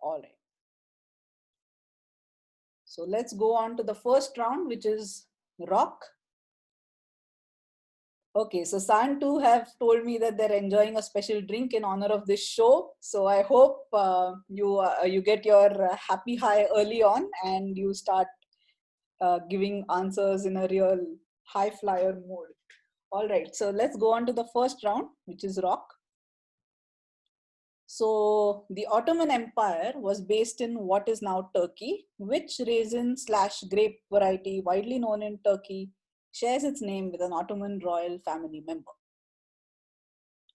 All right. So let's go on to the first round, which is rock. Okay, so San2 have told me that they're enjoying a special drink in honor of this show. So I hope you get your happy high early on and you start giving answers in a real high flyer mode. All right, so let's go on to the first round, which is rock. So the Ottoman Empire was based in what is now Turkey. Which raisin slash grape variety widely known in Turkey shares its name with an Ottoman royal family member?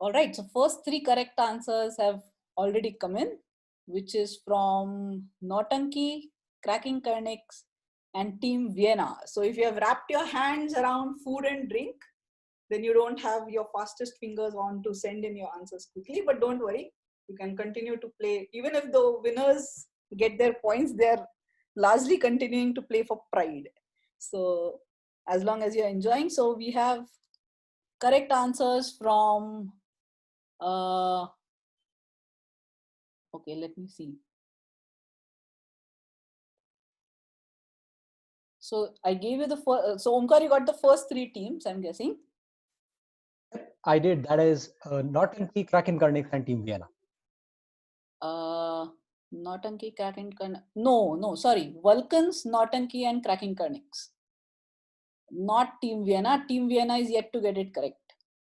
All right, so first three correct answers have already come in, which is from Notanki, Cracking Kernix, and Team Vienna. So if you have wrapped your hands around food and drink, then you don't have your fastest fingers on to send in your answers quickly, but don't worry, you can continue to play. Even if the winners get their points, they're largely continuing to play for pride. So as long as you're enjoying. So we have correct answers from, okay, let me see. So I gave you the first, so Omkar, you got the first three teams, I'm guessing. I did. That is Notanki, Kraken Karnix, and Team Vienna. Notanki, Kraken, no, sorry. Vulcans, Notanki, and Cracking Kernix. Not Team Vienna. Team Vienna is yet to get it correct.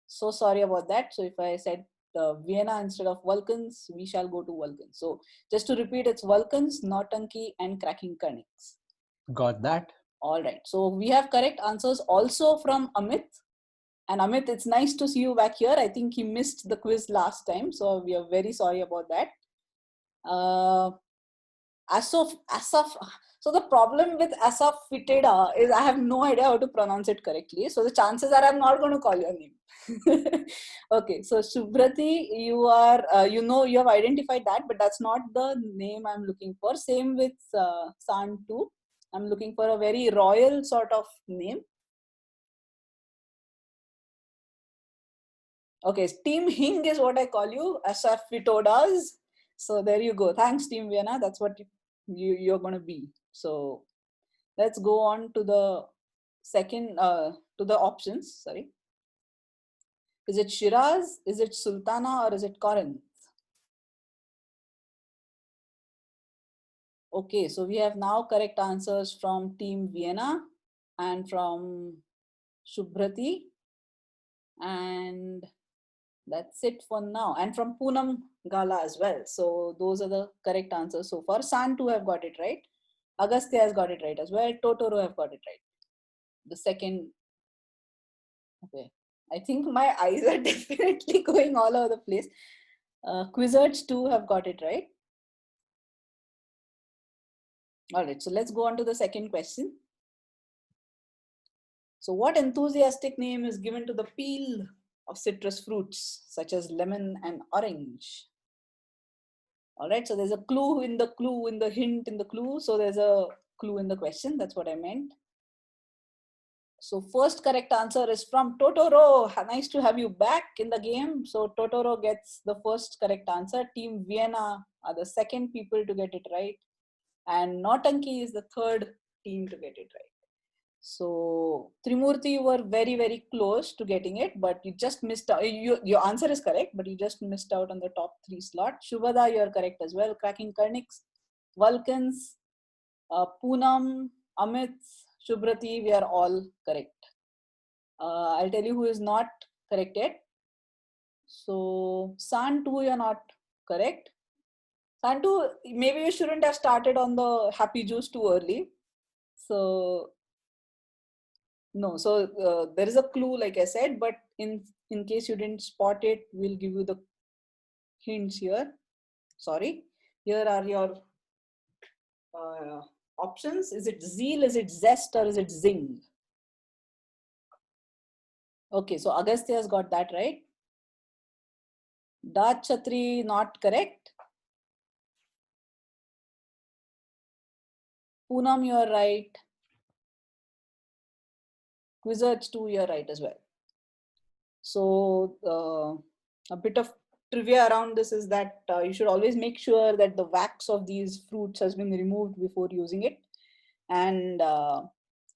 So sorry about that. So if I said Vienna instead of Vulcans, we shall go to Vulcans. So just to repeat, it's Vulcans, Notanki, and Cracking Kernix. Got that. All right. So we have correct answers also from Amit. And Amit, it's nice to see you back here. I think he missed the quiz last time. So we are very sorry about that. Asaf, so the problem with Asaf Fiteda is I have no idea how to pronounce it correctly. So the chances are I'm not going to call your name. Okay, so Subhrati, you are, you have identified that, but that's not the name I'm looking for. Same with San2. I'm looking for a very royal sort of name. Okay, Team Hing is what I call you, Asaf Fitodas. So there you go. Thanks, Team Vienna. That's what you're going to be. So let's go on to the second, to the options. Sorry. Is it Shiraz? Is it Sultana? Or is it Corinth? Okay, so we have now correct answers from Team Vienna and from Shubhrati. And that's it for now. And from Poonam Gala as well. So those are the correct answers so far. San2 have got it right. Agastya has got it right as well. Totoro have got it right. The second, okay. I think my eyes are definitely going all over the place. Quizzards too have got it right. All right, so let's go on to the second question. So what enthusiastic name is given to the peel of citrus fruits such as lemon and orange? All right, so there's a clue in the clue, in the hint in the clue. So there's a clue in the question. That's what I meant. So first correct answer is from Totoro. Nice to have you back in the game. So Totoro gets the first correct answer. Team Vienna are the second people to get it right. And Notanki is the third team to get it right. So Trimurti, you were very, very close to getting it, but you just missed out. Your answer is correct, but you just missed out on the top three slot. Shubhada, you're correct as well. Cracking Kernix, Vulcans, Poonam, Amit, Shubhrati, we are all correct. I'll tell you who is not correct yet. So San2, you're not correct. San2, maybe you shouldn't have started on the happy juice too early. So no, so there is a clue, like I said, but in case you didn't spot it, we'll give you the hints here. Sorry, here are your options. Is it zeal, is it zest, or is it zing? Okay, so Agastya has got that right. Dach Chatri, not correct. Poonam, you are right. Quizzards too, you are right as well. So a bit of trivia around this is that you should always make sure that the wax of these fruits has been removed before using it. And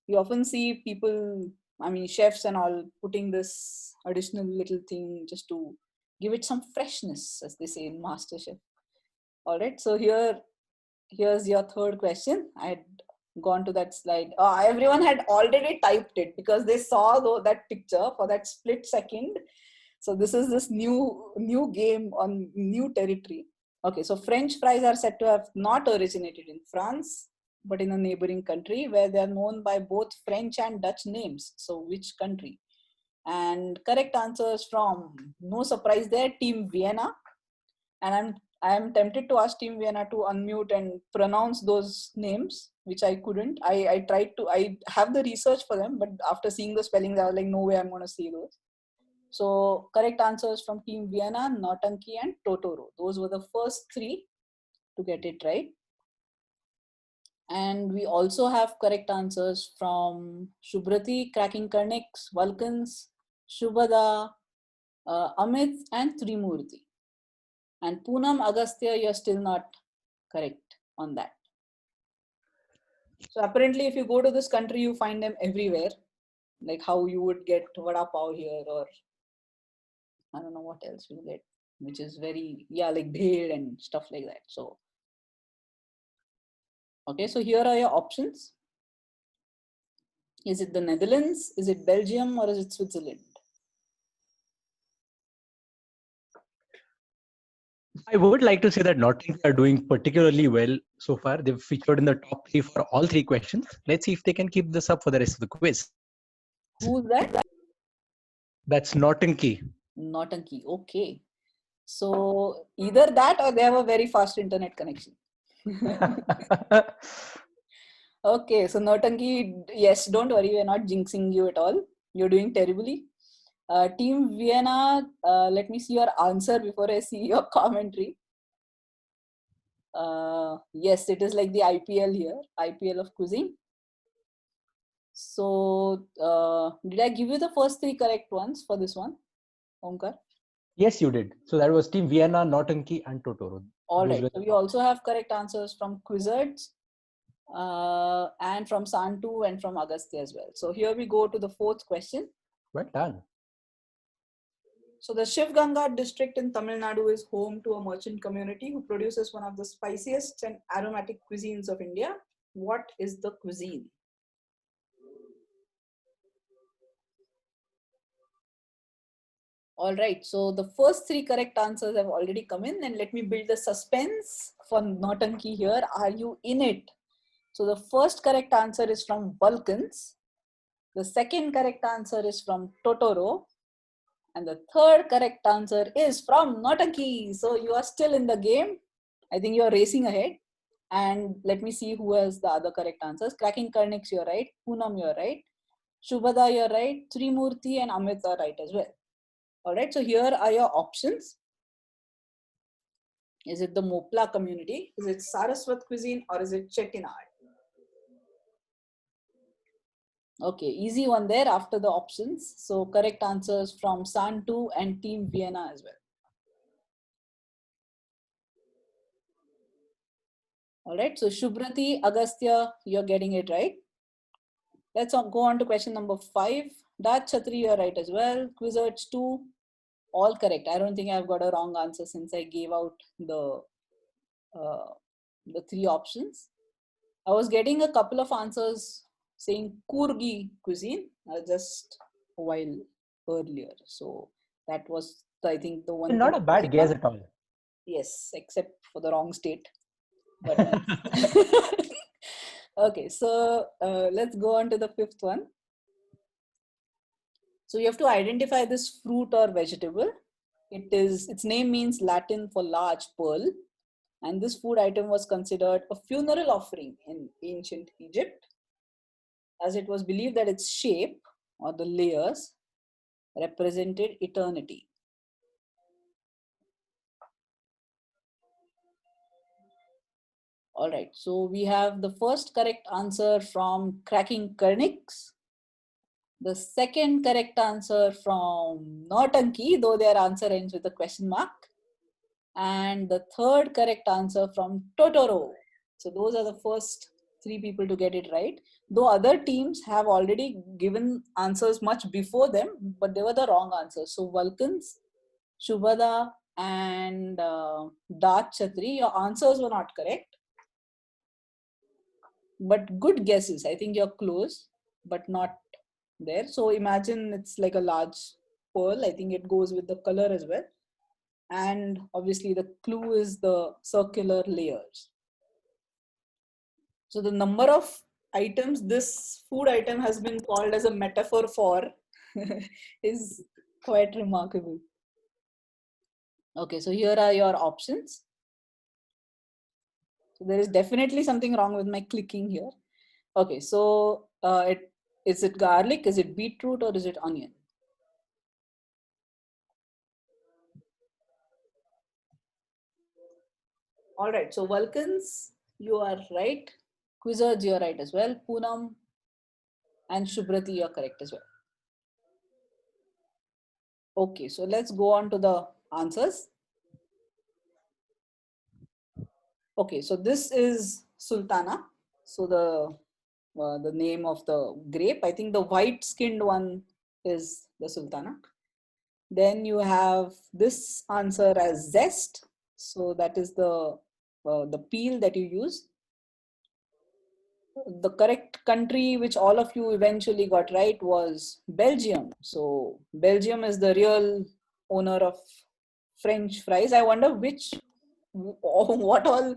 you often see people, I mean, chefs and all, putting this additional little thing just to give it some freshness, as they say in MasterChef. All right, so here's your third question. I had gone to that slide. Everyone had already typed it because they saw that picture for that split second. So this is this new game on new territory. Okay, so French fries are said to have not originated in France, but in a neighboring country where they are known by both French and Dutch names. So which country? And correct answers from, no surprise there, Team Vienna. And I'm tempted to ask Team Vienna to unmute and pronounce those names, which I couldn't. I tried to, I have the research for them, but after seeing the spellings, I was like, no way I'm going to see those. So correct answers from Team Vienna, Nautanki and Totoro. Those were the first three to get it right. And we also have correct answers from Shubhrati, Cracking Karnix, Vulcans, Shubhada, Amit and Trimurti. And Poonam, Agastya, you're still not correct on that. So apparently if you go to this country, you find them everywhere. Like how you would get vada pav here, or I don't know what else you get, which is very, yeah, like bhel and stuff like that. So, okay, so here are your options. Is it the Netherlands? Is it Belgium? Or is it Switzerland? I would like to say that Naughty are doing particularly well so far. They've featured in the top 3 for all 3 questions. Let's see if they can keep this up for the rest of the quiz. Who's that? That's Naughty. Nautanki. Okay. So either that or they have a very fast internet connection. Okay, so Nautanki, yes, don't worry, we're not jinxing you at all. You're doing terribly. Team Vienna, let me see your answer before I see your commentary. Yes, it is like the IPL here, IPL of cuisine. So, did I give you the first 3 correct ones for this one, Omkar? Yes, you did. So that was Team Vienna, Naughty and Totoro. All right. So we also have correct answers from Quizzards and from Santu and from Agastya as well. So here we go to the 4th question. Well done. So the Shiv Ganga district in Tamil Nadu is home to a merchant community who produces one of the spiciest and aromatic cuisines of India. What is the cuisine? All right, so the first 3 correct answers have already come in, and let me build the suspense for Nautanki here. Are you in it? So the first correct answer is from Vulcans. The second correct answer is from Totoro. And the third correct answer is from Nautanki. So you are still in the game. I think you are racing ahead. And let me see who has the other correct answers. Cracking Karnix, you're right. Poonam, you're right. Shubhada, you're right. Trimurti and Amit are right as well. All right, so here are your options. Is it the Mopla community? Is it Saraswat cuisine or is it Chettinad? Okay, easy one there after the options. So correct answers from Santu and Team Vienna as well. All right, so Shubhrati, Agastya, you're getting it right. Let's go on to question number 5. Dad Chatri, you're right as well. Quizzards 2, all correct. I don't think I've got a wrong answer since I gave out the 3 options. I was getting a couple of answers saying Kurgi cuisine just a while earlier. So that was, I think, the one. Not a bad guess at all. Yes, except for the wrong state. But okay, so let's go on to the 5th one. So you have to identify this fruit or vegetable. Its name means Latin for large pearl. And this food item was considered a funeral offering in ancient Egypt, as it was believed that its shape or the layers represented eternity. All right, so we have the first correct answer from Cracking Karnix. The second correct answer from Nautanki, though their answer ends with a question mark. And the third correct answer from Totoro. So those are the first 3 people to get it right. Though other teams have already given answers much before them, but they were the wrong answers. So Vulcans, Shubhada, and Dark Chatri, your answers were not correct. But good guesses. I think you're close, but not there. So imagine it's like a large pearl. I think it goes with the color as well. And obviously the clue is the circular layers. So the number of items this food item has been called as a metaphor for is quite remarkable. Okay, so here are your options. So there is definitely something wrong with my clicking here. Okay, so is it garlic, is it beetroot, or is it onion? All right, so Vulcans, you are right. Quizzards, you are right as well. Poonam and Shubhrati, you are correct as well. Okay, so let's go on to the answers. Okay, so this is Sultana. So the name of the grape, I think the white skinned one is the Sultana. Then you have this answer as zest. So that is the peel that you use. The correct country which all of you eventually got right was Belgium. So Belgium is the real owner of French fries. I wonder what all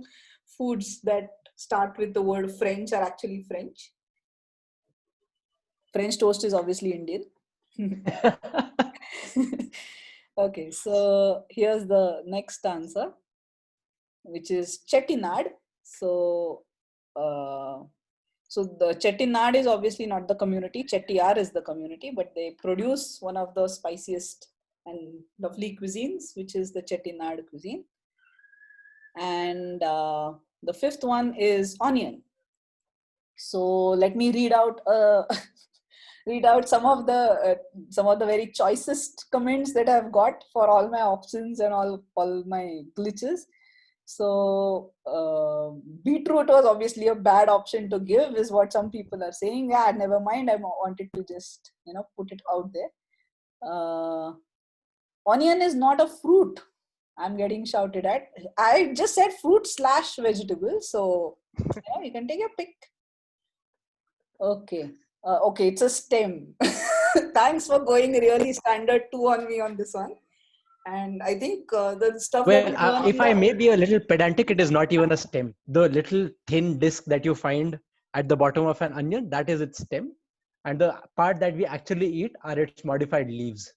foods that start with the word French are actually French. French toast is obviously Indian. Okay, so here's the next answer, which is Chettinad. So the Chettinad is obviously not the community. Chettiar is the community, but they produce one of the spiciest and lovely cuisines, which is the Chettinad cuisine. And the fifth one is onion. So let me read out read out some of the very choicest comments that I've got for all my options and all my glitches. So beetroot was obviously a bad option to give, is what some people are saying. Yeah, never mind. I wanted to just put it out there. Onion is not a fruit. I'm getting shouted at. I just said fruit / vegetable. So you can take your pick. Okay. Okay, it's a stem. Thanks for going really standard 2 on me on this one. And I think the stuff Well, that we learn if in I the may be a little pedantic, it is not even a stem. The little thin disc that you find at the bottom of an onion, that is its stem. And the part that we actually eat are its modified leaves.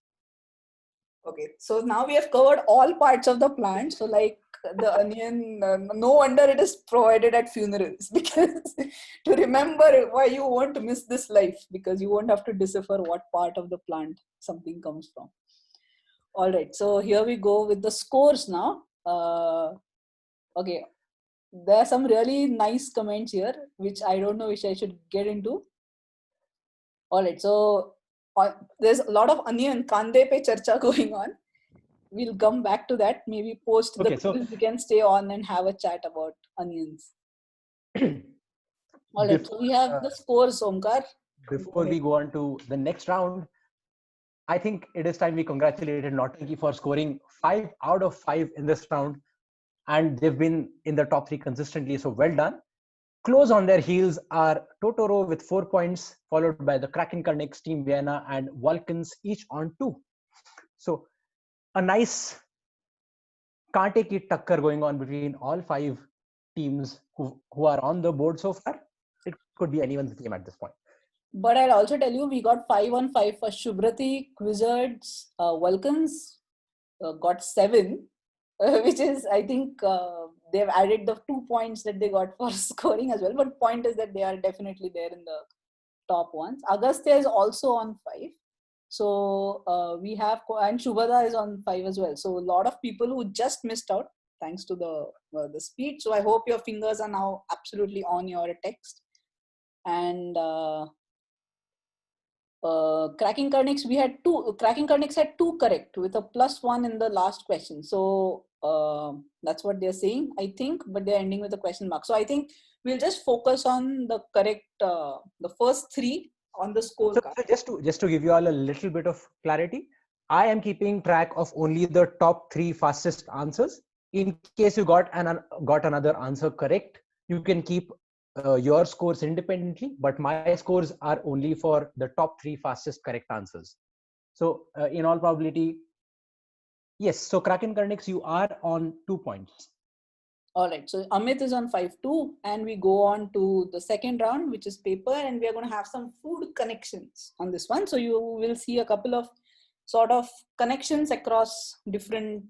Okay, so now we have covered all parts of the plant. So like the onion, no wonder it is provided at funerals, because to remember why you won't miss this life, because you won't have to decipher what part of the plant something comes from. All right, so here we go with the scores now. Okay, there are some really nice comments here, which I don't know which I should get into. All right, so there's a lot of onion kande pe charcha going on. We'll come back to that. Maybe post the quiz, we can stay on and have a chat about onions. All right, so we have the scores, Omkar. Before we go on to the next round, I think it is time we congratulated Nautanki for scoring 5 out of 5 in this round. And they've been in the top 3 consistently, so well done. Close on their heels are Totoro with 4 points, followed by the Kraken Karniks, Team Vienna, and Vulcans, each on 2. So a nice Kante ki takkar going on between all 5 teams who are on the board so far. It could be anyone's game at this point. But I'll also tell you, we got 5 on 5 for Shubhrati, Quizzards, Vulcans got 7, which is, I think, they've added the 2 points that they got for scoring as well. But point is that they are definitely there in the top ones. Agastya is also on 5. So we have, and Shubhada is on 5 as well. So a lot of people who just missed out thanks to the speed. So I hope your fingers are now absolutely on your text. And Cracking Kernix, we had two. Cracking Kernix had two correct with a +1 in the last question. So that's what they're saying, I think, but they're ending with a question mark. So I think we'll just focus on the correct, the first three on the scorecard. So just to give you all a little bit of clarity, I am keeping track of only the top 3 fastest answers. In case you got another answer correct, you can keep your scores independently, but my scores are only for the top 3 fastest correct answers. So in all probability, yes. So Kraken Kernix, you are on 2 points. All right, so Amit is on 5-2, and we go on to the second round, which is paper, and we are going to have some food connections on this one. So you will see a couple of sort of connections across different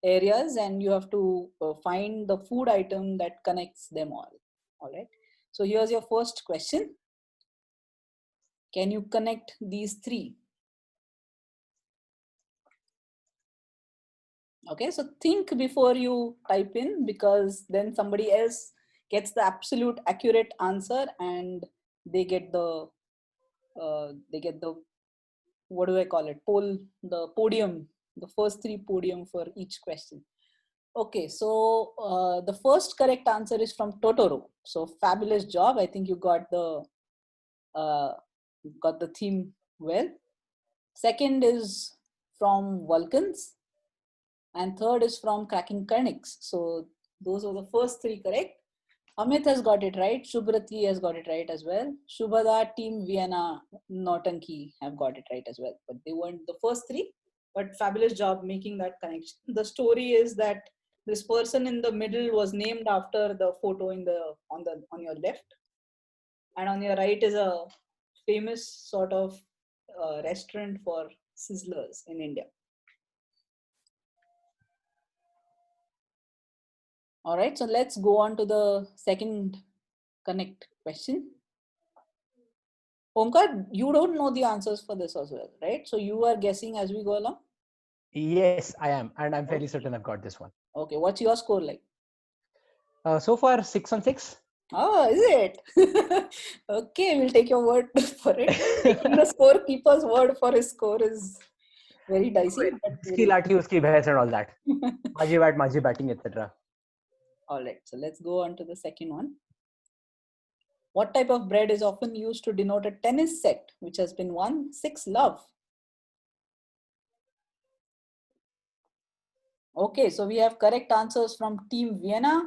areas, and you have to find the food item that connects them all. All right, so here's your first question. Can you connect these three? Okay, so think before you type in, because then somebody else gets the absolute accurate answer and they get the what do I call it, the podium, the first 3 podium for each question. Okay, so the first correct answer is from Totoro. So fabulous job. I think you got the theme well. Second is from Vulcans, and third is from Cracking Kernix. So those are the first 3 correct. Amit has got it right. Shubhrati has got it right as well. Shubhada, Team Vienna, Nautanki have got it right as well. But they weren't the first 3. But fabulous job making that connection. The story is that this person in the middle was named after the photo on your left, and on your right is a famous sort of restaurant for sizzlers in India. All right, so let's go on to the second connect question. Omkar, you don't know the answers for this as well, right? So you are guessing as we go along? Yes, I am. And I'm fairly certain I've got this one. Okay, what's your score like? So far, 6 on 6. Oh, is it? Okay, we'll take your word for it. Taking the scorekeeper's word for his score is very dicey. Iski lathi, uski bhais and all that. Maji bat, maji batting, etc. All right, so let's go on to the second one. What type of bread is often used to denote a tennis set which has been won 6 love? Okay, so we have correct answers from Team Vienna,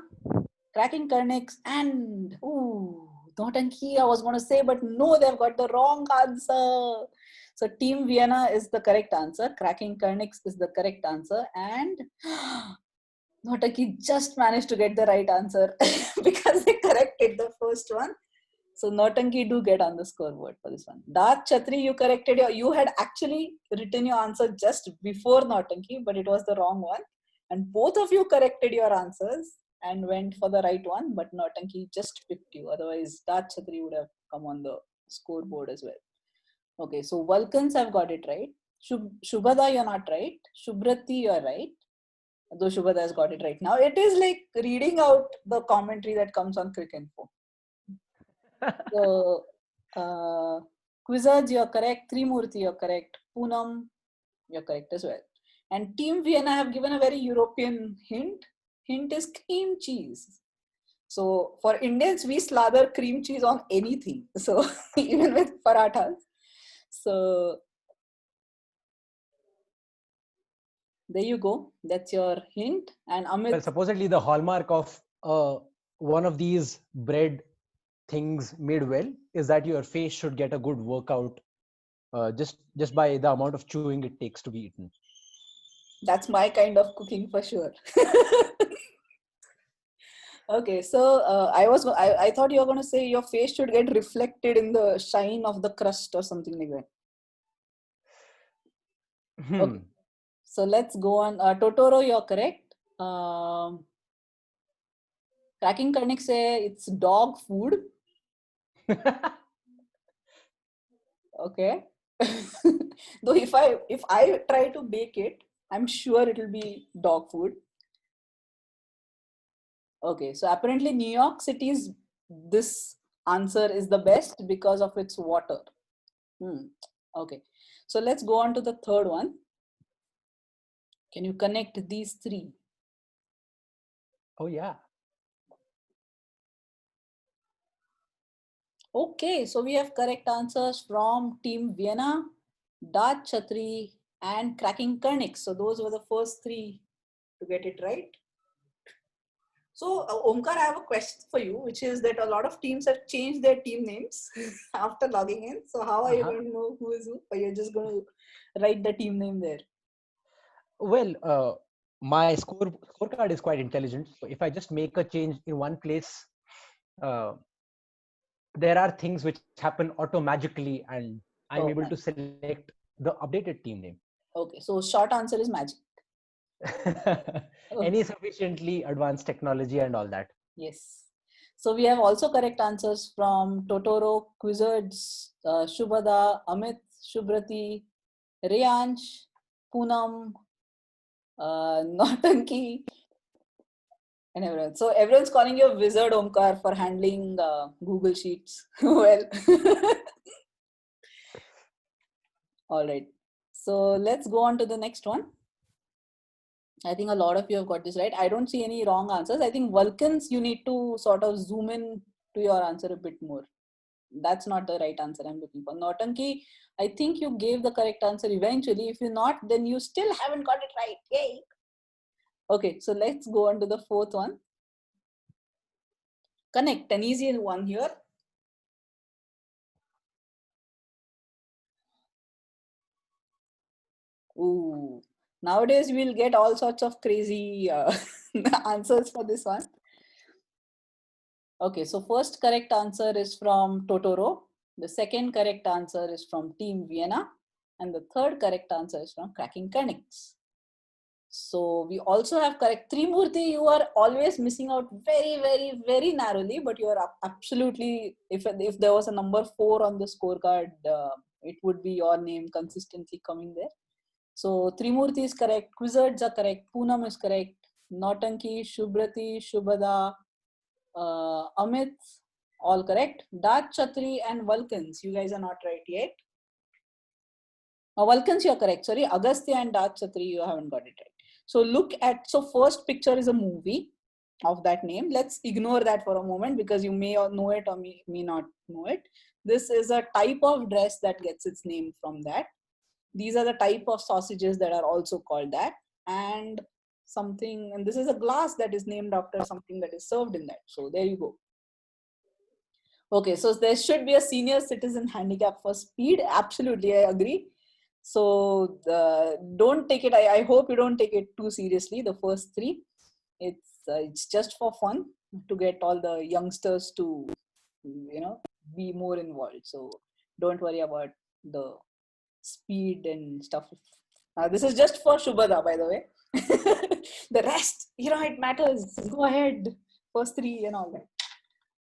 Cracking Kernix, and Nautanki, I was going to say, but no, they've got the wrong answer. So Team Vienna is the correct answer. Cracking Kernix is the correct answer, and Nautanki just managed to get the right answer because they corrected the first one. So Nautanki do get on the scoreboard for this one. Dart Chatri, you had actually written your answer just before Nautanki, but it was the wrong one. And both of you corrected your answers and went for the right one, but Nautanki just picked you. Otherwise, Dart Chatri would have come on the scoreboard as well. Okay, so Vulcans have got it right. Shubhada, you're not right. Shubhrati, you're right. Though Shubhada has got it right now. It is like reading out the commentary that comes on Cricinfo. So, Quizzards, you're correct. Trimurti, you're correct. Poonam, you're correct as well. And Team Vienna have given a very European hint. Hint is cream cheese. So for Indians, we slather cream cheese on anything. So even with parathas. So there you go. That's your hint. And Amit. Well, supposedly the hallmark of one of these bread things made well is that your face should get a good workout just by the amount of chewing it takes to be eaten. That's my kind of cooking for sure. Okay, so I thought you were going to say your face should get reflected in the shine of the crust or something like that. Okay. So let's go on. Totoro, you're correct. Cracking Kernix say it's dog food. Okay. Though if I try to bake it, I'm sure it'll be dog food. Okay, so apparently New York City's this answer is the best because of its water. Okay. So let's go on to the third one. Can you connect these three? Oh, yeah. Okay, so we have correct answers from Team Vienna, Dart Chatri, and Cracking Kernix. So those were the first three to get it right. So Omkar, I have a question for you, which is that a lot of teams have changed their team names after logging in. So how are you going to know who is who? Or you're just going to write the team name there? Well, my scorecard is quite intelligent. So if I just make a change in one place, uh, there are things which happen automagically, and I'm able to select the updated team name. Okay, so short answer is magic. Any sufficiently advanced technology and all that. Yes. So we have also correct answers from Totoro, Quizzards, Shubhada, Amit, Shubhrati, Reyansh, Poonam, Nautanki, and everyone. So everyone's calling you a wizard, Omkar, for handling Google Sheets. Well, all right. So let's go on to the next one. I think a lot of you have got this right. I don't see any wrong answers. I think Vulcans, you need to sort of zoom in to your answer a bit more. That's not the right answer I'm looking for. Nautanki, I think you gave the correct answer eventually. If you're not, then you still haven't got it right. Yay! Okay, so let's go on to the fourth one. Connect, an easy one here. Ooh, nowadays we'll get all sorts of crazy answers for this one. Okay, so first correct answer is from Totoro. The second correct answer is from Team Vienna. And the third correct answer is from Cracking Kernix. So we also have correct Trimurti. You are always missing out very, very, very narrowly, but you are absolutely, if there was a number 4 on the scorecard, it would be your name consistently coming there. So Trimurti is correct, Quizzards are correct, Poonam is correct, Nautanki, Shubhrati, Shubhada, Amit, all correct. Dart Chatri and Vulcans, you guys are not right yet. Vulcans, you're correct. Sorry, Agastya and Dart Chatri, you haven't got it right. So look at, so first picture is a movie of that name. Let's ignore that for a moment because you may know it or may not know it. This is a type of dress that gets its name from that. These are the type of sausages that are also called that. And something, and this is a glass that is named after something that is served in that. So there you go. Okay, so there should be a senior citizen handicap for speed. Absolutely, I agree. So don't take it. I hope you don't take it too seriously. The first three, it's just for fun to get all the youngsters to be more involved. So don't worry about the speed and stuff. This is just for Shubhada, by the way. The rest, it matters. Go ahead, first three and all that.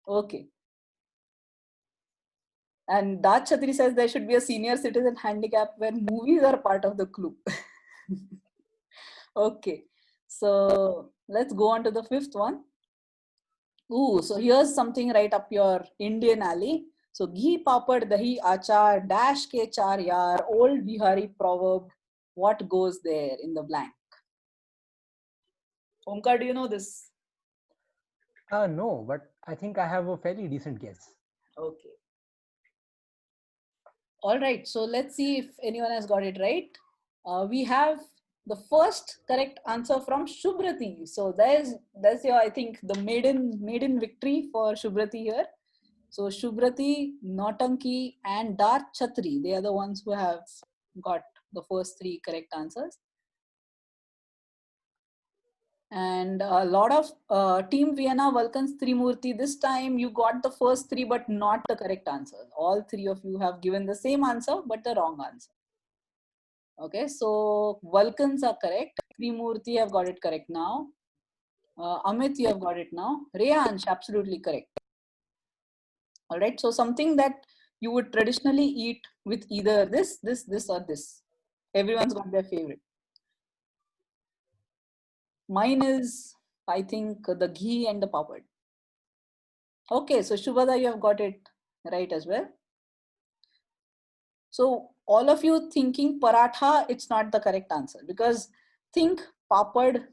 Okay. And Dart Chatri says there should be a senior citizen handicap when movies are part of the clue. Okay, so let's go on to the fifth one. Ooh, so here's something right up your Indian alley. So ghee papad dahi achar dash ke char yaar, old Bihari proverb. What goes there in the blank? Omkar, do you know this? No, but I think I have a fairly decent guess. Okay. All right, so let's see if anyone has got it right. We have the first correct answer from Shubhrati. So that's your, I think, the maiden victory for Shubhrati here. So Shubhrati, Nautanki, and Dart Chatri, they are the ones who have got the first three correct answers. And a lot of Team Vienna, Vulcans, Trimurti, this time you got the first three, but not the correct answer. All three of you have given the same answer, but the wrong answer. Okay, so Vulcans are correct. Trimurti have got it correct now. Amit, you have got it now. Reyansh, absolutely correct. All right, so something that you would traditionally eat with either this, or this. Everyone's got their favorite. Mine is, I think, the ghee and the papad. Okay, so Shubhada, you have got it right as well. So all of you thinking paratha, it's not the correct answer, because think papad.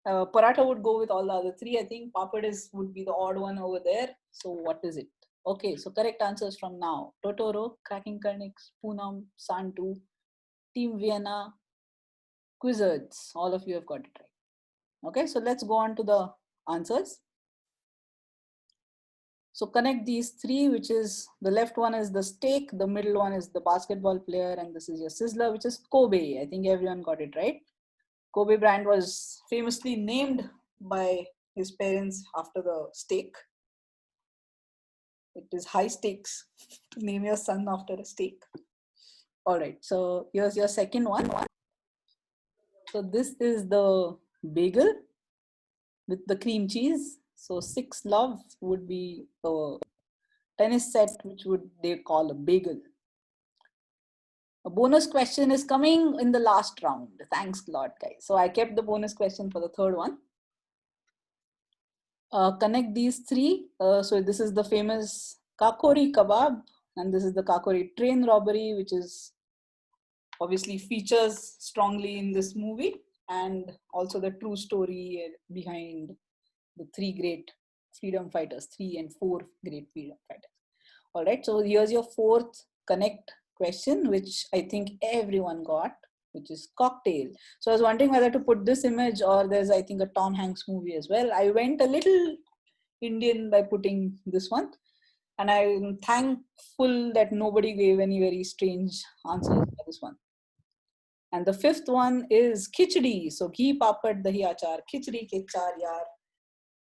Paratha would go with all the other three. I think papad would be the odd one over there. So what is it? Okay, so correct answers from now: Totoro, Cracking Carnix, Poonam, Santu, Team Vienna, Quizzards. All of you have got it right. Okay, so let's go on to the answers. So connect these three, which is the left one is the steak, the middle one is the basketball player, and this is your sizzler, which is Kobe. I think everyone got it right. Kobe Bryant was famously named by his parents after the steak. It is high stakes to name your son after a steak. All right, so here's your second one. So this is the bagel with the cream cheese. So 6 love would be a tennis set, which would they call a bagel. A bonus question is coming in the last round. Thanks a lot, guys. So I kept the bonus question for the third one. Connect these three. So this is the famous Kakori kebab, and this is the Kakori train robbery, which is obviously features strongly in this movie, and also the true story behind the 3 great freedom fighters, 3 and 4 great freedom fighters. All right, so here's your fourth connect question, which I think everyone got, which is cocktail. So I was wondering whether to put this image, or there's, I think, a Tom Hanks movie as well. I went a little Indian by putting this one, and I'm thankful that nobody gave any very strange answers for this one. And the fifth one is khichdi. So ghee papad dahi achar, khichdi ke char yaar.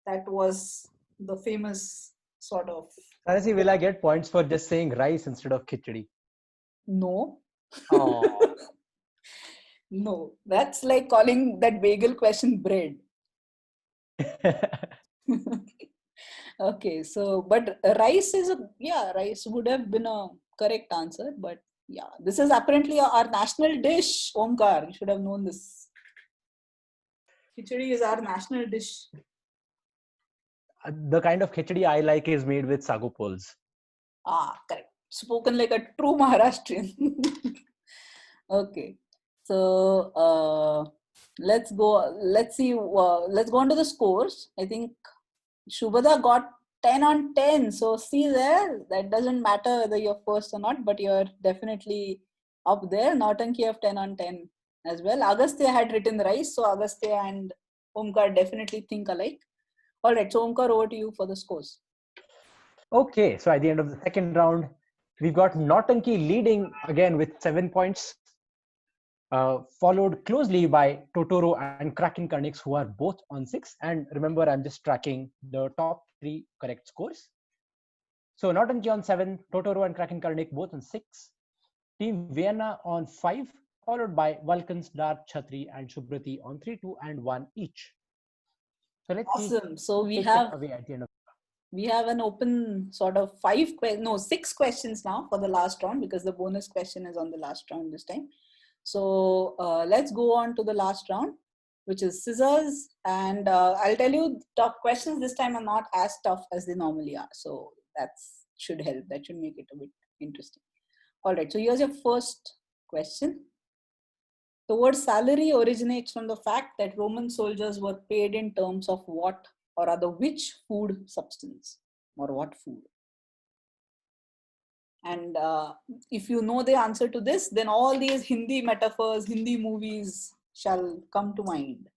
That was the famous sort of. Sarasi, will I get points for just saying rice instead of khichdi? No. Oh. No, that's like calling that bagel question bread. Okay, so but rice is rice would have been a correct answer, but yeah, this is apparently our national dish. Omkar, you should have known this. Khichdi is our national dish. The kind of khichdi I like is made with sagu poles. Ah, correct. Spoken like a true Maharashtrian. Okay, so let's go. Let's see. Let's go on to the scores. I think Shubhada got 10 on 10. So see there, that doesn't matter whether you're first or not, but you're definitely up there. Nautanki have 10 on 10 as well. Agastya had written rice, so Agastya and Omkar definitely think alike. All right, so Omkar, over to you for the scores. Okay, so at the end of the second round, we've got Nautanki leading again with 7 points, followed closely by Totoro and Kraken Karnix, who are both on 6. And remember, I'm just tracking the top 3 correct scores. So Nautanki on 7, Totoro and Kraken Karnik both on 6. Team Vienna on 5, followed by Vulcans, Dark, Chhatri, and Shubrati on 3, 2, and 1 each. So let's Awesome. So we take have it away at the end of we have an open sort of 6 questions now for the last round, because the bonus question is on the last round this time. So let's go on to the last round, which is scissors. And I'll tell you, tough questions this time are not as tough as they normally are. So that should help. That should make it a bit interesting. All right. So here's your first question. The word salary originates from the fact that Roman soldiers were paid in terms of what, or rather which food substance, or what food. And if you know the answer to this, then all these Hindi metaphors, Hindi movies shall come to mind.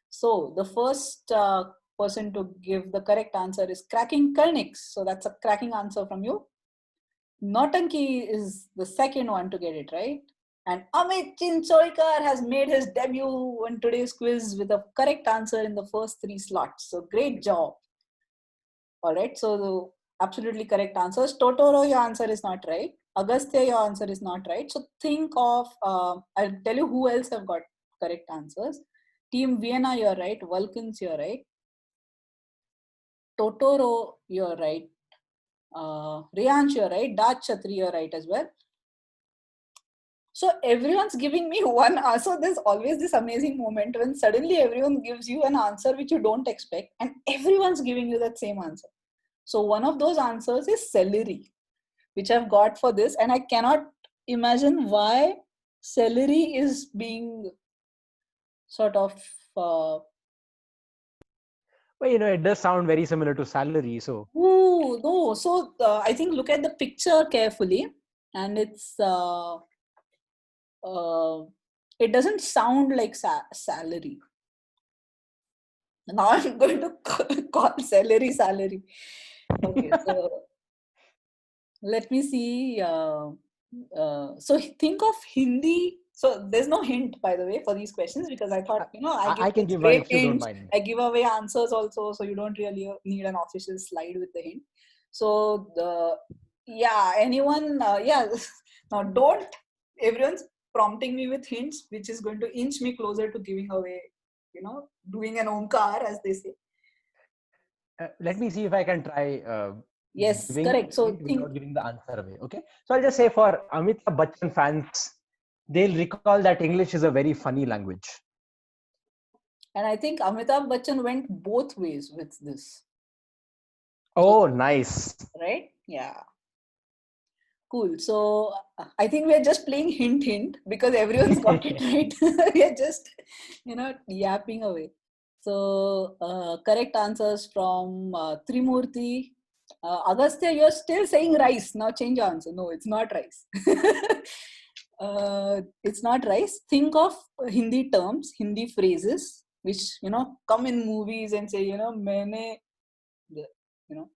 So the first person to give the correct answer is Cracking Karnix. So that's a cracking answer from you. Nautanki is the second one to get it right. And Amit Chincholikar has made his debut on today's quiz with a correct answer in the first 3 slots. So great job. All right. So the absolutely correct answers. Totoro, your answer is not right. Agastya, your answer is not right. So think of, I'll tell you who else have got correct answers. Team Vienna, you're right. Vulcans, you're right. Totoro, you're right. Riyansh, you're right. Dark Chhatri, you're right as well. So everyone's giving me one answer. There's always this amazing moment when suddenly everyone gives you an answer which you don't expect, and everyone's giving you that same answer. So one of those answers is celery, which I've got for this, and I cannot imagine why celery is being sort of Well, it does sound very similar to salary. So ooh, no. So I think look at the picture carefully, and uh, it doesn't sound like salary. Now I'm going to call salary. Okay, so let me see. So think of Hindi. So there's no hint, by the way, for these questions because I thought, I give I can such give one great if you don't hints. mind. I give away answers also, so you don't really need an official slide with the hint. So anyone, now don't, everyone's prompting me with hints, which is going to inch me closer to giving away, doing an omkar, as they say. Let me see if I can try Yes, giving correct. So hint think, without giving the answer away. Okay. So I'll just say for Amitabh Bachchan fans, they'll recall that English is a very funny language. and I think Amitabh Bachchan went both ways with this. Oh, nice. Right? Yeah. Cool. So I think we're just playing hint because everyone's got it right. We're just, yapping away. So correct answers from Trimurti. Agastya, you're still saying rice. Now change your answer. No, it's not rice. It's not rice. Think of Hindi terms, Hindi phrases, which, come in movies and say, maine, you know,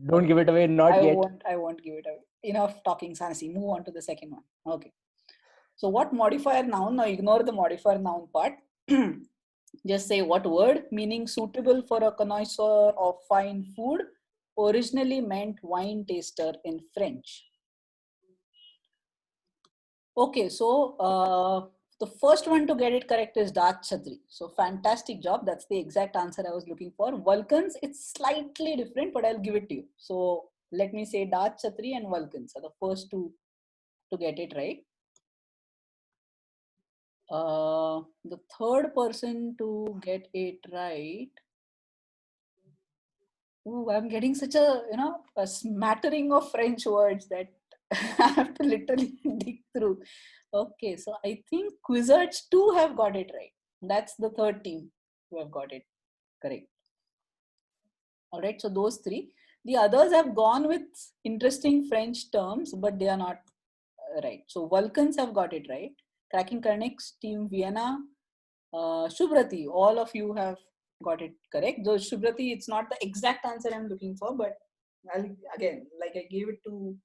Don't give it away, not yet. I won't give it away. Enough talking, Sansi. Move on to the second one. Okay. So what modifier noun? Now ignore the modifier noun part. Just say what word meaning suitable for a connoisseur of fine food originally meant wine taster in French. Okay, so the first one to get it correct is Dach Chhatri. So fantastic job. That's the exact answer I was looking for. Vulcans, it's slightly different, but I'll give it to you. So let me say Dach Chhatri and Vulcans are the first two to get it right. The third person to get it right. Ooh, I'm getting such a smattering of French words that I have to literally dig through. Okay, so I think Quizzards too have got it right. That's the third team who have got it correct. All right, so those three. The others have gone with interesting French terms, but they are not right. So Vulcans have got it right. Cracking Karniks, Team Vienna, Shubhrati, all of you have got it correct. Though Shubhrati, it's not the exact answer I'm looking for, but again, like I gave it to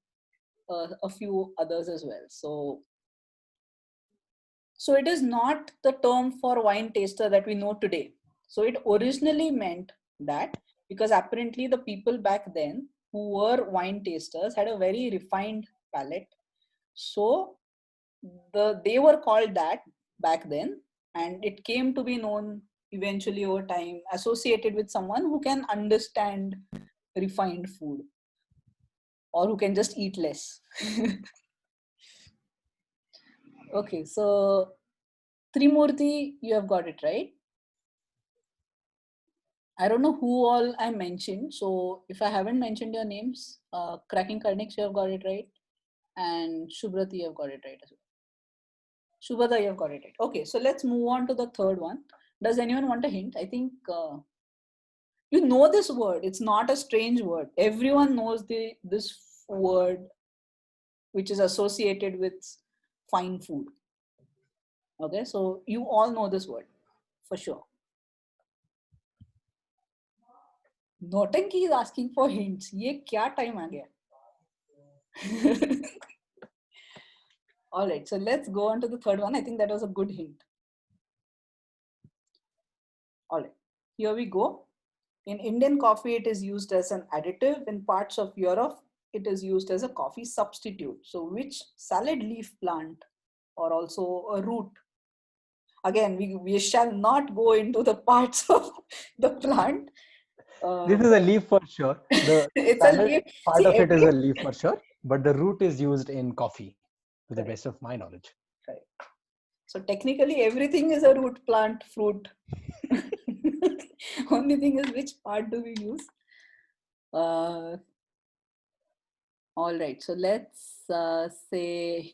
a few others as well. So it is not the term for wine taster that we know today. So it originally meant that because apparently the people back then who were wine tasters had a very refined palate. So they were called that back then, and it came to be known eventually over time associated with someone who can understand refined food or who can just eat less. Okay, so Trimurti, you have got it right. I don't know who all I mentioned. So if I haven't mentioned your names, Cracking Karniks, you have got it right. And Shubhrati, you have got it right as well. Shubhata, you have got it right. Okay, so let's move on to the third one. Does anyone want a hint? I think you know this word. It's not a strange word. Everyone knows this word, which is associated with fine food. Okay, so you all know this word for sure. Notanki is asking for hints. ये क्या time आ गया? All right, so let's go on to the third one. I think that was a good hint. All right, here we go. In Indian coffee, it is used as an additive. In parts of Europe, it is used as a coffee substitute. So which salad leaf plant or also a root? Again, we shall not go into the parts of the plant. This is a leaf for sure. The It's a salad leaf. part See, of it is a leaf for sure, but the root is used in coffee, to the Correct. best of my knowledge. Right. So technically, everything is a root plant fruit. Only thing is which part do we use? All right. So let's say,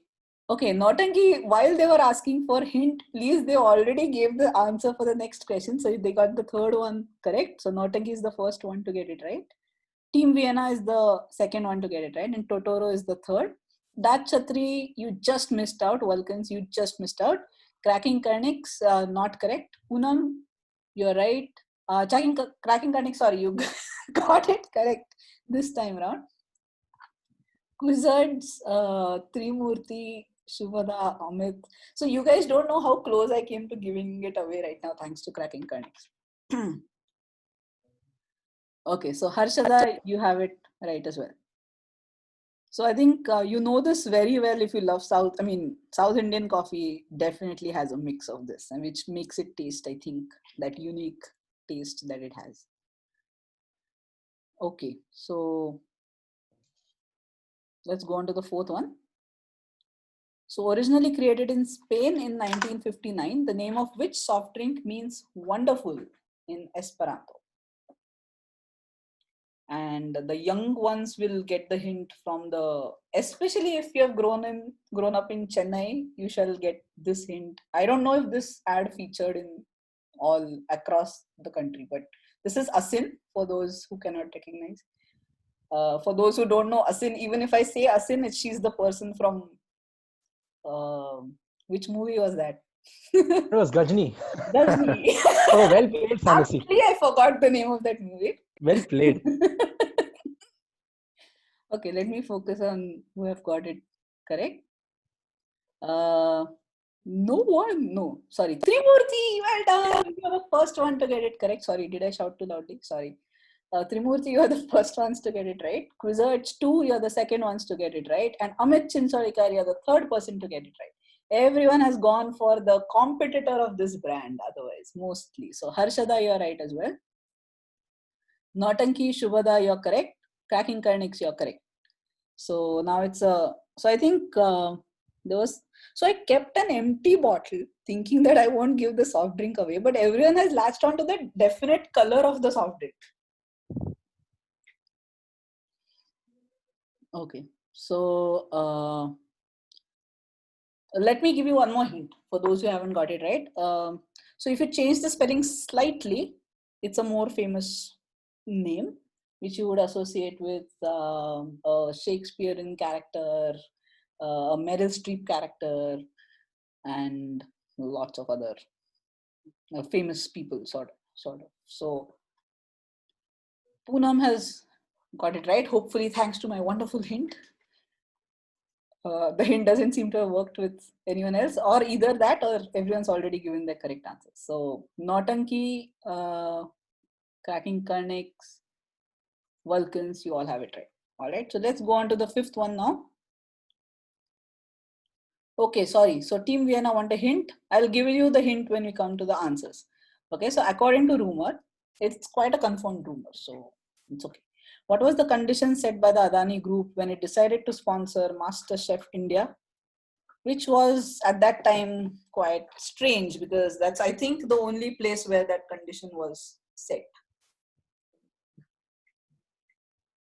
okay, Nautanki, while they were asking for hint, please, they already gave the answer for the next question. So they got the third one correct. So Nautanki is the first one to get it right. Team Vienna is the second one to get it right. And Totoro is the third. Dat Chatri, you just missed out. Vulcans, you just missed out. Cracking Karniks, not correct. Poonam, you're right. Cracking Karniks, sorry, you got it correct this time around. Wizards, Trimurti, Shubhada, Amit. So you guys don't know how close I came to giving it away right now, thanks to Cracking Karniks. Okay, so Harshada, you have it right as well. So I think you know this very well if you love South. I mean, South Indian coffee definitely has a mix of this, and which makes it taste, I think, that unique taste that it has. Okay, so let's go on to the fourth one. So originally created in Spain in 1959, the name of which soft drink means wonderful in Esperanto. And the young ones will get the hint from the, especially if you have grown up in Chennai, you shall get this hint. I don't know if this ad featured in all across the country, but this is Asin for those who cannot recognize. For those who don't know Asin, even if I say Asin, she's the person from which movie was that? It was Gajni. Gajni. Oh, well played, Fantasy. Actually, I forgot the name of that movie. Well played. Okay, let me focus on who have got it correct. No one, no, sorry. Trimurti, well done. You're the first one to get it correct. Sorry, did I shout too loudly? Sorry. Trimurti, you're the first ones to get it right. Quizards 2, you're the second ones to get it right. And Amit Chinsolikar, you're the third person to get it right. Everyone has gone for the competitor of this brand, otherwise, mostly. So Harshada, you're right as well. Nautanki, Shubhada, you're correct. Cracking Karniks, you're correct. So now it's a, so I think there was, so I kept an empty bottle thinking that I won't give the soft drink away, but everyone has latched on to the definite color of the soft drink. Okay, so let me give you one more hint for those who haven't got it right. So if you change the spelling slightly, it's a more famous name which you would associate with a Shakespearean character, a Meryl Streep character, and lots of other famous people, sort of. So Poonam has got it right, hopefully thanks to my wonderful hint. The hint doesn't seem to have worked with anyone else, or either that or everyone's already given the correct answer. So Nautanki, Cracking Karniks, Vulcans, you all have it right. All right, so let's go on to the fifth one now. Okay, sorry. So Team Vienna want a hint. I'll give you the hint when we come to the answers. Okay, so according to rumor, it's quite a confirmed rumor, so it's okay. What was the condition set by the Adani Group when it decided to sponsor MasterChef India? Which was at that time quite strange because that's, I think, the only place where that condition was set.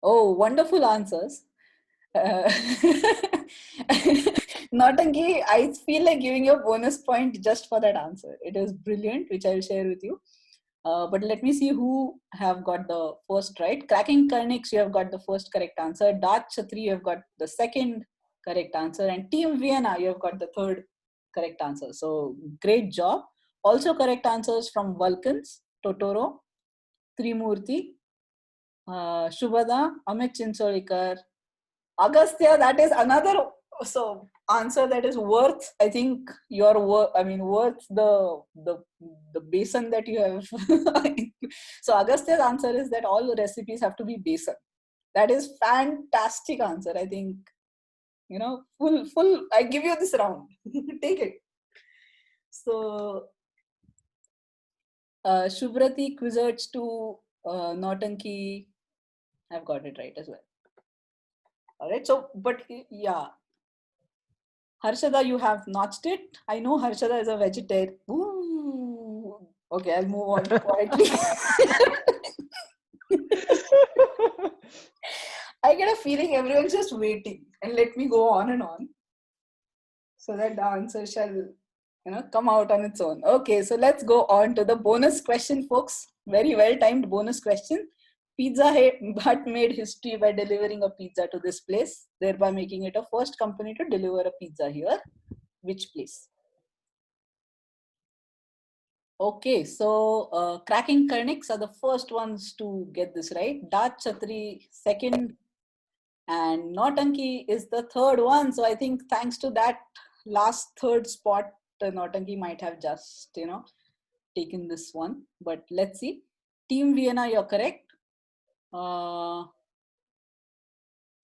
Oh, wonderful answers. Nautanki, I feel like giving you a bonus point just for that answer. It is brilliant, which I will share with you. But let me see who have got the first right. Cracking Karniks, you have got the first correct answer. Dat Chatri, you have got the second correct answer. And Team Vienna, you have got the third correct answer. So great job. Also correct answers from Vulcans, Totoro, Trimurti, Shubhada, Amit Chinsolikar, Agastya. That is another answer that is worth, I think, worth the basin that you have. So Agastya's answer is that all the recipes have to be basin. That is fantastic answer. I think, full. I give you this round. Take it. So Shubhrati, Quizards 2, Nautanki, I've got it right as well. All right. So, but yeah. Harshada, you have notched it. I know Harshada is a vegetarian. Ooh. Okay, I'll move on quietly. I get a feeling everyone's just waiting. and let me go on and on so that the answer shall come out on its own. Okay, so let's go on to the bonus question, folks. Very well timed bonus question. Pizza Hut made history by delivering a pizza to this place, thereby making it a first company to deliver a pizza here. Which place? Okay, so Cracking Karniks are the first ones to get this right. Dart Chatri second, and Nautanki is the third one. So I think thanks to that last third spot, Nautanki might have just taken this one. But let's see. Team Vienna, you're correct.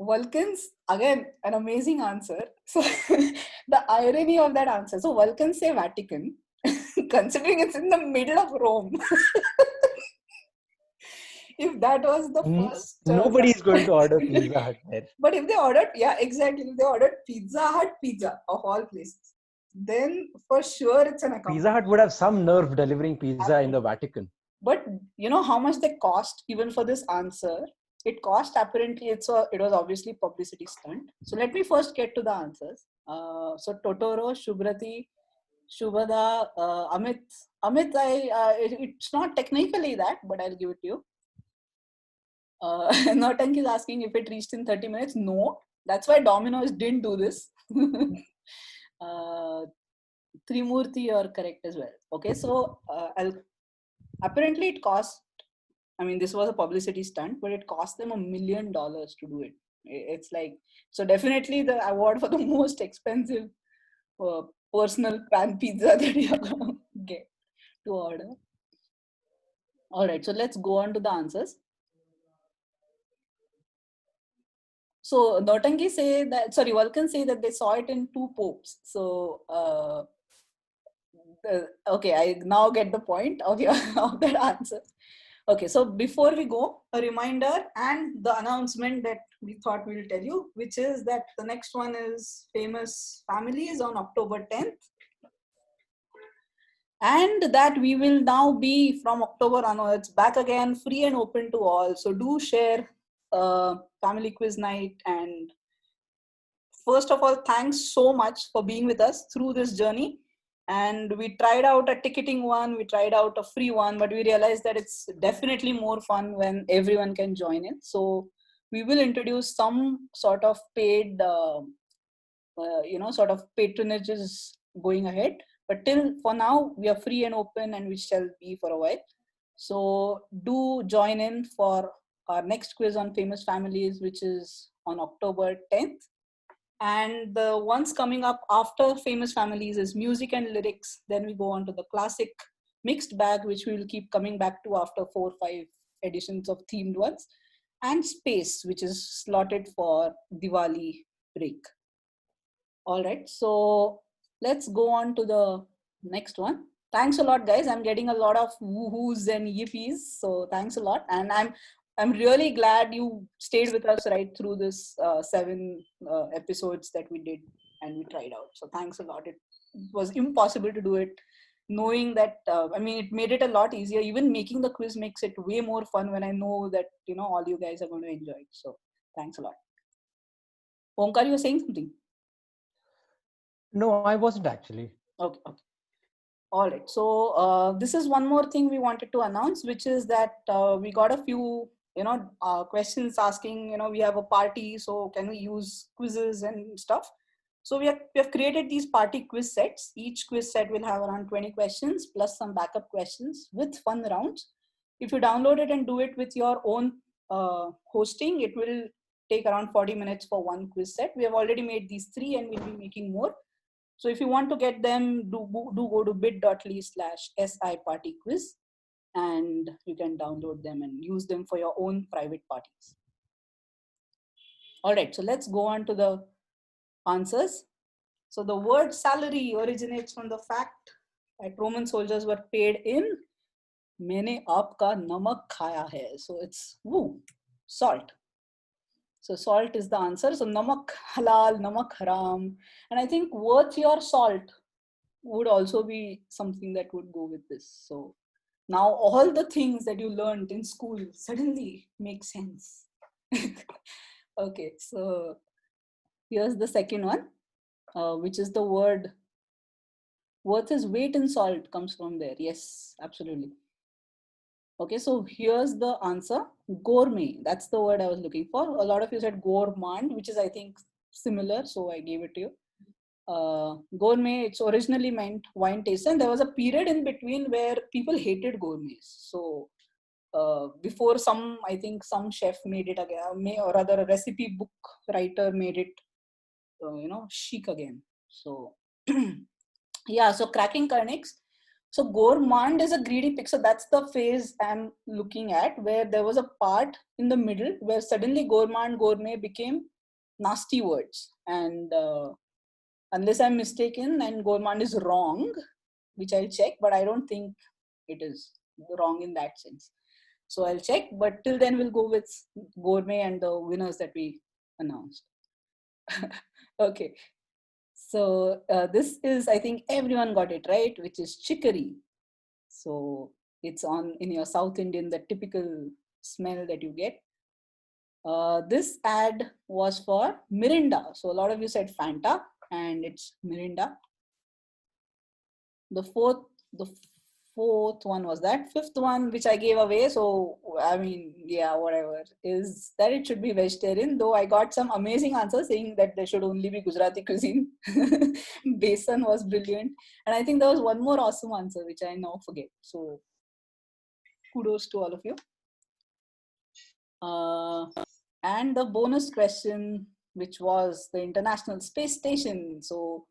Vulcans, again, an amazing answer. So the irony of that answer. So Vulcans say Vatican, considering it's in the middle of Rome. If that was the first... Nobody is going to order Pizza Hut there. But if they ordered, yeah, exactly. If they ordered Pizza Hut pizza of all places, then for sure it's an account. Pizza Hut would have some nerve delivering pizza in the Vatican. But you know how much they cost even for this answer? It cost apparently, it was obviously publicity stunt. So let me first get to the answers. So Totoro, Shubhrati, Shubhada, Amit. Amit, it's not technically that, but I'll give it to you. Nautank is asking if it reached in 30 minutes. No, that's why Domino's didn't do this. Trimurti, you're correct as well. Okay, so apparently it cost, I mean, this was a publicity stunt, but it cost them $1 million to do it. It's like, so definitely the award for the most expensive personal pan pizza that you're going to get to order. All right, so let's go on to the answers. So Nautanki say that, sorry, Vulcan say that they saw it in 2 popes. So, okay, I now get the point of that answer. Okay, so before we go, a reminder and the announcement that we thought we'll tell you, which is that the next one is Famous Families on October 10th. And that we will now be from October onwards back again, free and open to all. So do share family quiz night. And first of all, thanks so much for being with us through this journey. And we tried out a ticketing one, we tried out a free one, but we realized that it's definitely more fun when everyone can join in. So we will introduce some sort of paid, sort of patronages going ahead. But till for now, we are free and open, and we shall be for a while. So do join in for our next quiz on famous families, which is on October 10th. And the ones coming up after famous families is music and lyrics. Then we go on to the classic mixed bag, which we will keep coming back to after 4 or 5 editions of themed ones. And space, which is slotted for Diwali break. All right, so let's go on to the next one. Thanks a lot, guys. I'm getting a lot of woohoos and yippies. So thanks a lot. And I'm really glad you stayed with us right through this 7 episodes that we did and we tried out. So thanks a lot. It was impossible to do it, knowing that, I mean, it made it a lot easier. Even making the quiz makes it way more fun when I know that, all you guys are going to enjoy it. So thanks a lot. Omkar, you were saying something? No, I wasn't actually. Okay. All right. So this is one more thing we wanted to announce, which is that we got a few, questions asking, we have a party, so can we use quizzes and stuff? So we have created these party quiz sets. Each quiz set will have around 20 questions plus some backup questions with fun rounds. If you download it and do it with your own hosting, it will take around 40 minutes for one quiz set. We have already made these 3 and we'll be making more. So if you want to get them, do go to bit.ly/SIPartyQuiz and you can download them and use them for your own private parties. All right, so let's go on to the answers. So the word salary originates from the fact that Roman soldiers were paid in "Maine aapka namak khaya hai." So it's salt. So salt is the answer. So namak halal, namak haram. And I think worth your salt would also be something that would go with this. So now all the things that you learned in school suddenly make sense. Okay, so Here's the second one, which is the word worth his weight in salt comes from there. Yes, absolutely. Okay, so here's the answer. Gourmet. That's the word I was looking for. A lot of you said gourmand, which is, I think, similar. So I gave it to you. Gourmet, it's originally meant wine taster. And there was a period in between where people hated gourmets. So before I think some chef made it again, or rather a recipe book writer made it, chic again. So yeah, so cracking Carnix. So gourmand is a greedy pig. So that's the phase I'm looking at, where there was a part in the middle where suddenly gourmand, gourmet became nasty words. And unless I'm mistaken and gourmand is wrong, which I'll check, but I don't think it is wrong in that sense. So I'll check, but till then we'll go with gourmet and the winners that we announced. Okay. So this is, I think everyone got it right, which is chicory. So it's in your South Indian, the typical smell that you get. This ad was for Mirinda. So a lot of you said Fanta, and it's Mirinda. The fourth one was that. Fifth one, which I gave away. So, I mean, yeah, whatever, is that it should be vegetarian. Though I got some amazing answers saying that there should only be Gujarati cuisine. Besan was brilliant. And I think there was one more awesome answer, which I now forget. So, kudos to all of you. And the bonus question, which was the International Space Station. So,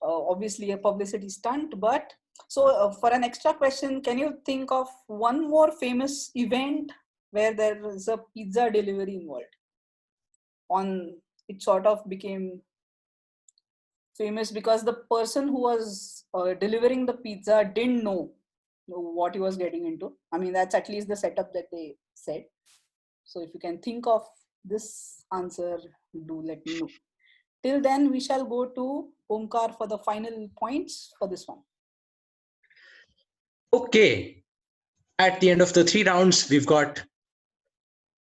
obviously a publicity stunt, but so for an extra question, can you think of one more famous event where there is a pizza delivery involved? It sort of became famous because the person who was delivering the pizza didn't know what he was getting into. I mean, that's at least the setup that they said. So if you can think of this answer, do let me know. Till then, we shall go to Omkar for the final points for this one. Okay. At the end of the 3 rounds, we've got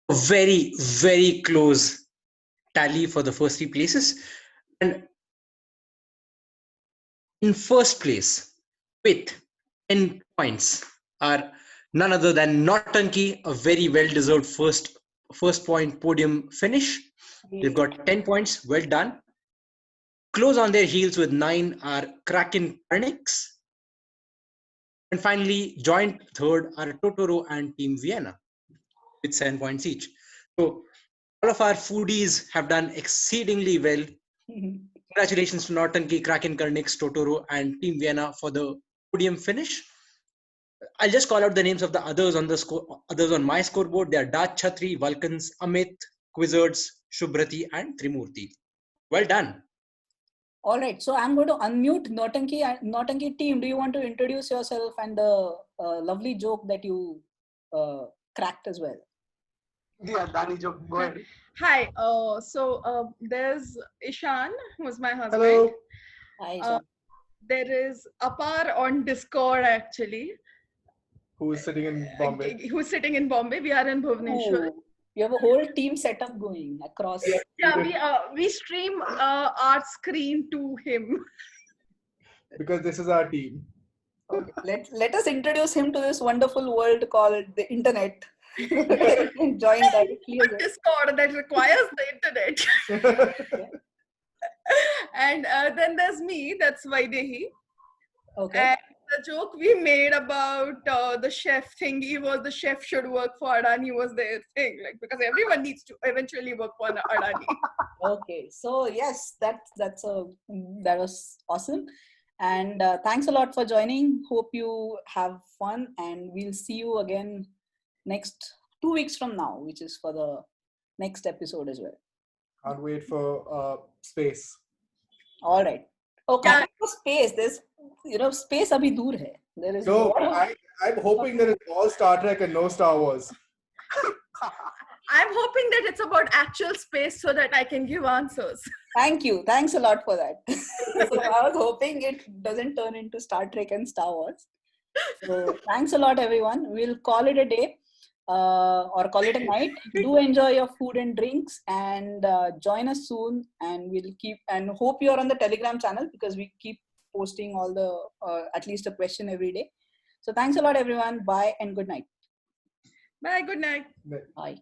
a very, very close tally for the first 3 places. And in first place, with 10 points, are none other than Nautanki, a very well-deserved first point podium finish. They've got 10 points. Well done. Close on their heels with 9 are Kraken Carnix. And finally, joint third are Totoro and Team Vienna with 7 points each. So all of our foodies have done exceedingly well. Congratulations to Nautanki, Kraken Carnix, Totoro, and Team Vienna for the podium finish. I'll just call out the names of the others on my scoreboard. They are Daj Chhatri, Vulcans, Amit, Quizzards, Shubhrati, and Trimurti. Well done. All right, so I'm going to unmute Nautanki team. Do you want to introduce yourself and the lovely joke that you cracked as well? Yeah, Dani joke. Go ahead. Hi. There's Ishan, who's my husband. Hello. Hi, Ishan. There is Apar on Discord actually. Who is sitting in Bombay? Who's sitting in Bombay? We are in Bhubaneswar. Oh, you have a whole team setup going across. Yeah, we stream our screen to him. Because this is our team. Okay. Let us introduce him to this wonderful world called the internet. Join directly. Discord that requires the internet. And then there's me, that's Vaidehi. Okay. And the joke we made about the chef thingy was the chef should work for Adani was their thing, like, because everyone needs to eventually work for Adani. Okay, so yes, that was awesome, and thanks a lot for joining. Hope you have fun, and we'll see you again next 2 weeks from now, which is for the next episode as well. Can't wait for space. All right. Okay, for space. There's space abhi dur hai. There is no. I'm hoping that it's all Star Trek and no Star Wars. I'm hoping that it's about actual space so that I can give answers. Thank you. Thanks a lot for that. So I was hoping it doesn't turn into Star Trek and Star Wars. So thanks a lot, everyone. We'll call it a day. or call it a night. Do enjoy your food and drinks, and join us soon. And we'll keep and hope you're on the Telegram channel, because we keep posting all the at least a question every day. So thanks a lot, everyone. Bye and good night. Bye. Good night. Bye.